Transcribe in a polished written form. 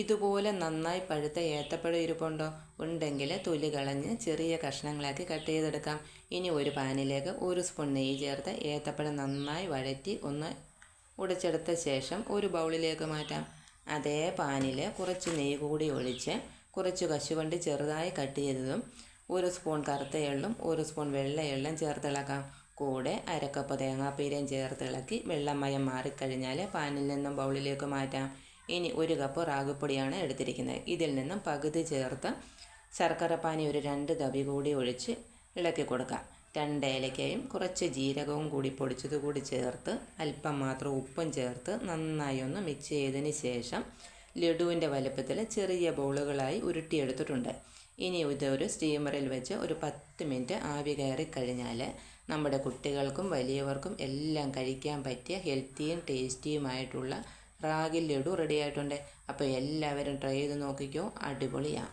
ഇതുപോലെ നന്നായി പഴുത്ത ഏത്തപ്പഴം ഇരിപ്പുണ്ടോ? ഉണ്ടെങ്കിൽ തൊലി കളഞ്ഞ് ചെറിയ കഷ്ണങ്ങളാക്കി കട്ട് ചെയ്തെടുക്കാം. ഇനി ഒരു പാനിലേക്ക് 1 സ്പൂൺ നെയ്യ് ചേർത്ത് ഏത്തപ്പഴം നന്നായി വഴറ്റി ഒന്ന് ഉടച്ചെടുത്ത ശേഷം ഒരു ബൗളിലേക്ക് മാറ്റാം. അതേ പാനിൽ കുറച്ച് നെയ്യ് കൂടി ഒഴിച്ച് കുറച്ച് കശുവണ്ടി ചെറുതായി കട്ട് ചെയ്തതും 1 സ്പൂൺ കറുത്ത എള്ളും 1 സ്പൂൺ വെള്ള എള്ളും ചേർത്തിളക്കാം. കൂടെ 1/2 കപ്പ് തേങ്ങാപ്പീരയും ചേർത്തിളക്കി വെള്ളമയം മാറിക്കഴിഞ്ഞാൽ പാനിൽ നിന്നും ബൗളിലേക്ക് മാറ്റാം. ഇനി 1 കപ്പ് റാഗിപ്പൊടിയാണ് എടുത്തിരിക്കുന്നത്. ഇതിൽ നിന്നും പകുതി ചേർത്ത് ശർക്കരപ്പാനി ഒരു 2 തവി കൂടി ഒഴിച്ച് ഇളക്കി കൊടുക്കാം. 2 ഏലക്കയും കുറച്ച് ജീരകവും കൂടി പൊടിച്ചത് കൂടി ചേർത്ത് അല്പം മാത്രം ഉപ്പും ചേർത്ത് നന്നായി ഒന്ന് മിക്സ് ചെയ്തതിന് ശേഷം ലഡുവിൻ്റെ വലുപ്പത്തിൽ ചെറിയ ബോളുകളായി ഉരുട്ടിയെടുത്തിട്ടുണ്ട്. ഇനി ഇതൊരു സ്റ്റീമറിൽ വെച്ച് ഒരു 10 മിനിറ്റ് ആവി കയറി കഴിഞ്ഞാൽ നമ്മുടെ കുട്ടികൾക്കും വലിയവർക്കും എല്ലാം കഴിക്കാൻ പറ്റിയ ഹെൽത്തിയും ടേസ്റ്റിയുമായിട്ടുള്ള റാഗി ലഡു റെഡി ആയിട്ടുണ്ട്. അപ്പോൾ എല്ലാവരും ട്രൈ ചെയ്ത് നോക്കിക്കോ, അടിപൊളിയാണ്.